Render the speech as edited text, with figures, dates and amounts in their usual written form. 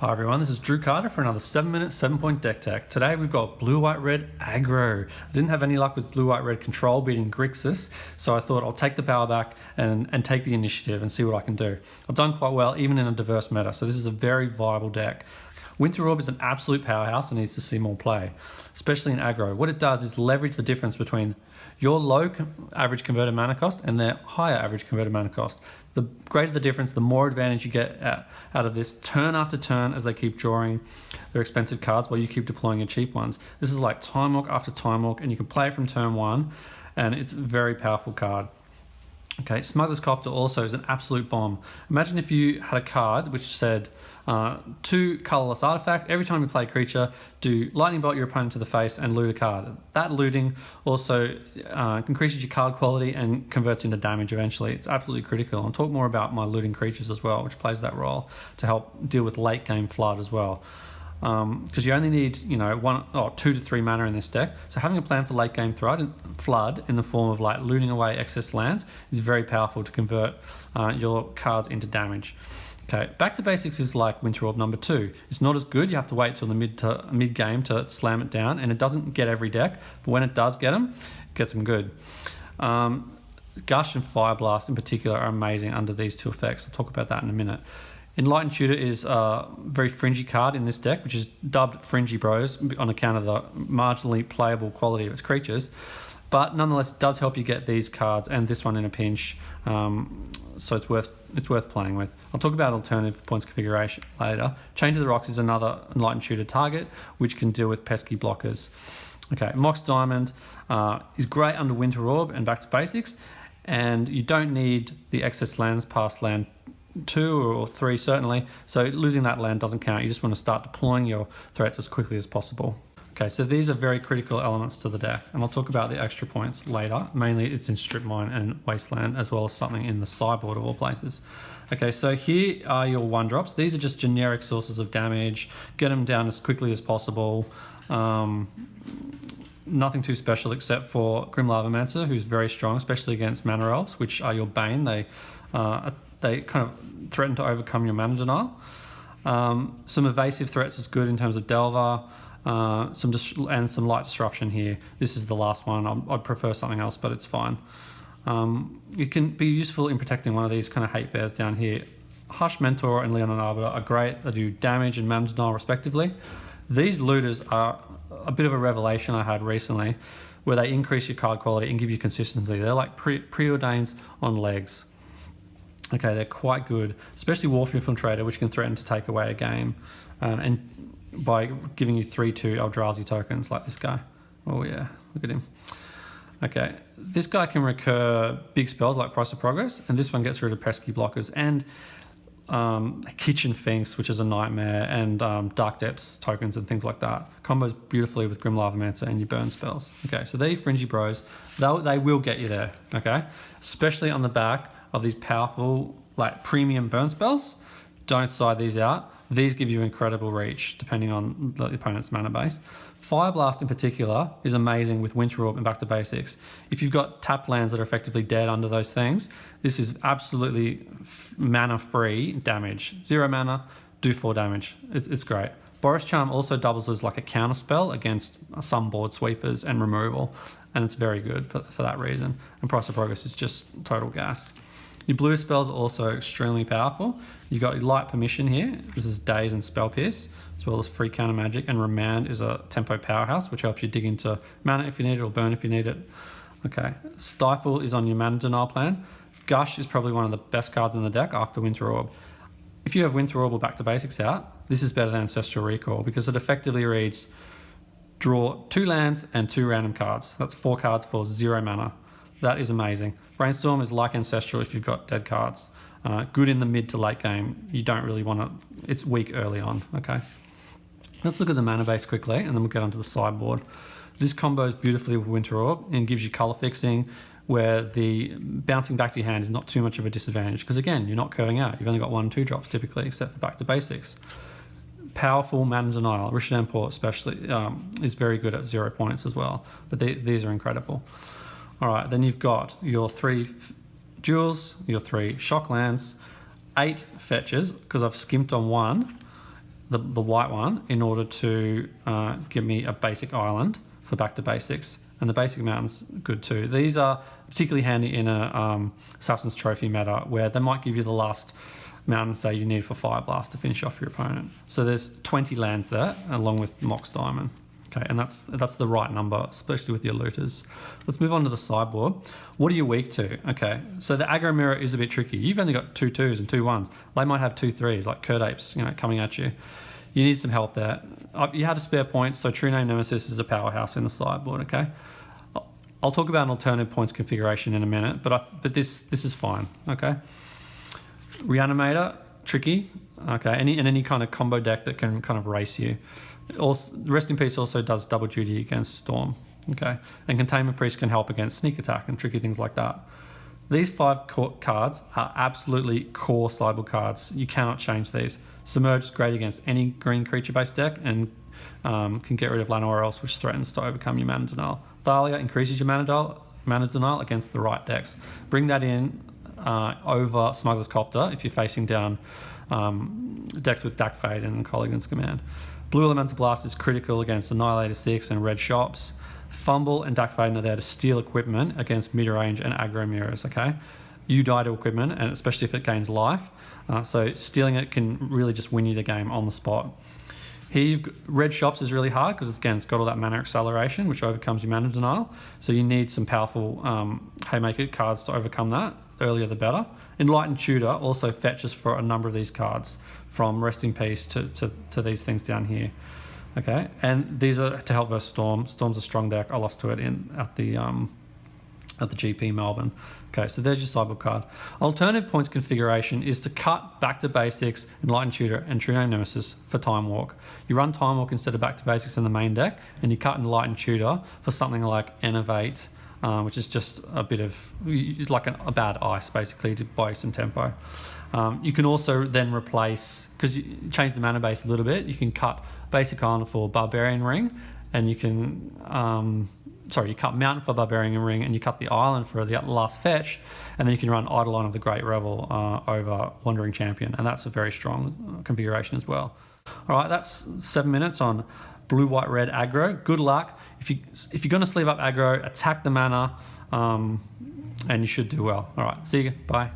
Hi everyone, this is Drew Carter for another 7-minute 7-point deck tech. Today we've got blue-white-red aggro. I didn't have any luck with blue-white-red control beating Grixis, so I thought I'll take the power back and take the initiative and see what I can do. I've done quite well even in a diverse meta, so this is a very viable deck. Winter Orb is an absolute powerhouse and needs to see more play, especially in aggro. What it does is leverage the difference between your low average converted mana cost and their higher average converted mana cost. The greater the difference, the more advantage you get out of this turn after turn as they keep drawing their expensive cards while you keep deploying your cheap ones. This is like Time Walk after Time Walk, and you can play it from turn 1, and it's a very powerful card. Okay, Smuggler's Copter also is an absolute bomb. Imagine if you had a card which said 2 colorless artifact. Every time you play a creature, do lightning bolt your opponent to the face and loot a card. That looting also increases your card quality and converts into damage eventually. It's absolutely critical. I'll talk more about my looting creatures as well, which plays that role to help deal with late game flood as well. Because you only need 2 to 3 mana in this deck, so having a plan for late game flood in the form of like looting away excess lands is very powerful to convert your cards into damage. Okay, back to basics is like Winter Orb number 2. It's not as good. You have to wait till the mid game to slam it down, and it doesn't get every deck, but when it does get them, it gets them good. Gush and Fire Blast in particular are amazing under these two effects. I'll talk about that in a minute. Enlightened Tutor is a very fringy card in this deck, which is dubbed Fringey Bros on account of the marginally playable quality of its creatures. But nonetheless, it does help you get these cards and this one in a pinch, so it's worth playing with. I'll talk about alternative points configuration later. Chain to the Rocks is another Enlightened Tutor target, which can deal with pesky blockers. Okay, Mox Diamond is great under Winter Orb and back to basics, and you don't need the excess lands past land 2 or 3 certainly, so losing that land doesn't count. You just want to start deploying your threats as quickly as possible. Okay, so these are very critical elements to the deck, and I'll talk about the extra points later. Mainly it's in Strip Mine and Wasteland, as well as something in the sideboard of all places. Okay, so here are your 1-drops. These are just generic sources of damage. Get them down as quickly as possible. Nothing too special except for Grim Lavamancer, who's very strong, especially against Mana Elves, which are your bane. They kind of threaten to overcome your mana denial. Some evasive threats is good in terms of Delver, and some light disruption here. This is the last one. I'd prefer something else, but it's fine. It can be useful in protecting one of these kind of hate bears down here. Hush Mentor and Leonin Arbiter are great. They do damage and mana denial respectively. These looters are a bit of a revelation I had recently, where they increase your card quality and give you consistency. They're like preordains on legs. Okay, they're quite good, especially Wharf Infiltrator, which can threaten to take away a game, and by giving you 3/2 Eldrazi tokens like this guy. Oh yeah, look at him. Okay, this guy can recur big spells like Price of Progress, and this one gets rid of pesky blockers and Kitchen Finks, which is a nightmare, and Dark Depths tokens and things like that. Combos beautifully with Grim Lavamancer and your burn spells. Okay, so these Fringy Bros, they will get you there, okay? Especially on the back of these powerful, like premium burn spells. Don't side these out. These give you incredible reach depending on the opponent's mana base. Fire Blast in particular is amazing with Winter Orb and back to basics. If you've got tapped lands that are effectively dead under those things, this is absolutely mana free damage. 0 mana, do 4 damage. It's great. Boros Charm also doubles as like a counter spell against some board sweepers and removal, and it's very good for that reason. And Price of Progress is just total gas. Your blue spells are also extremely powerful. You've got your Light Permission here. This is Daze and Spell Pierce, as well as free counter magic. And Remand is a tempo powerhouse, which helps you dig into mana if you need it or burn if you need it. Okay, Stifle is on your mana denial plan. Gush is probably one of the best cards in the deck after Winter Orb. If you have Winter Orb or Back to Basics out, this is better than Ancestral Recall because it effectively reads draw 2 lands and 2 random cards. That's 4 cards for 0 mana. That is amazing. Brainstorm is like Ancestral if you've got dead cards. Good in the mid to late game. You don't really want to, it's weak early on, okay? Let's look at the mana base quickly and then we'll get onto the sideboard. This combos beautifully with Winter Orb and gives you color fixing where the bouncing back to your hand is not too much of a disadvantage because again, you're not curving out. You've only got 1 2-drops typically except for back to basics. Powerful mana denial. Rishadan Port especially is very good at 0 points as well, but these are incredible. All right, then you've got your 3 jewels, your 3 shock lands, 8 fetches, because I've skimped on 1, the white one in order to give me a basic island for back to basics. And the basic mountain's good too. These are particularly handy in a Assassin's Trophy meta where they might give you the last mountain, say you need for Fire Blast to finish off your opponent. So there's 20 lands there along with Mox Diamond. Okay, and that's the right number, especially with your looters. Let's move on to the sideboard. What are you weak to? Okay, so the aggro mirror is a bit tricky. You've only got 2 2s and 2 1s. They might have 2 3s, like Curd Apes, coming at you. You need some help there. You had a spare point, so True Name Nemesis is a powerhouse in the sideboard. Okay, I'll talk about an alternative points configuration in a minute, but this is fine. Okay, Reanimator, tricky. Okay, any kind of combo deck that can kind of race you. Also, Rest in Peace also does double duty against Storm. Okay, and Containment Priest can help against sneak attack and tricky things like that. These 5 cards are absolutely core sideboard cards. You cannot change these. Submerge is great against any green creature-based deck and can get rid of land or else, which threatens to overcome your mana denial. Thalia increases your mana denial against the right decks. Bring that in over Smuggler's Copter if you're facing down decks with Dak Fade and Colligan's Command. Blue Elemental Blast is critical against Annihilator 6 and Red Shops. Fumble and Dak Fade are there to steal equipment against mid-range and aggro mirrors, okay? You die to equipment, and especially if it gains life. So stealing it can really just win you the game on the spot. Here, Red Shops is really hard because it's got all that mana acceleration, which overcomes your mana denial. So you need some powerful Haymaker cards to overcome that. Earlier the better. Enlightened Tutor also fetches for a number of these cards, from Rest in Peace to these things down here. Okay, and these are to help versus Storm. Storm's a strong deck. I lost to it at the GP Melbourne. Okay, so there's your sideboard card. Alternative points configuration is to cut back to basics, Enlightened Tutor, and True Name Nemesis for Time Walk. You run Time Walk instead of back to basics in the main deck, and you cut Enlightened Tutor for something like Innovate, which is just a bit of like a bad ice, basically, to buy some tempo. You can also then replace, because you change the mana base a little bit, you can cut Basic Island for Barbarian Ring, and you can, you cut Mountain for Barbarian Ring, and you cut the Island for the last fetch, and then you can run Eidolon of the Great Revel over Wandering Champion, and that's a very strong configuration as well. All right, that's 7 minutes on blue, white, red aggro. Good luck. If you're going to sleeve up aggro, attack the mana, and you should do well. All right, see you. Bye.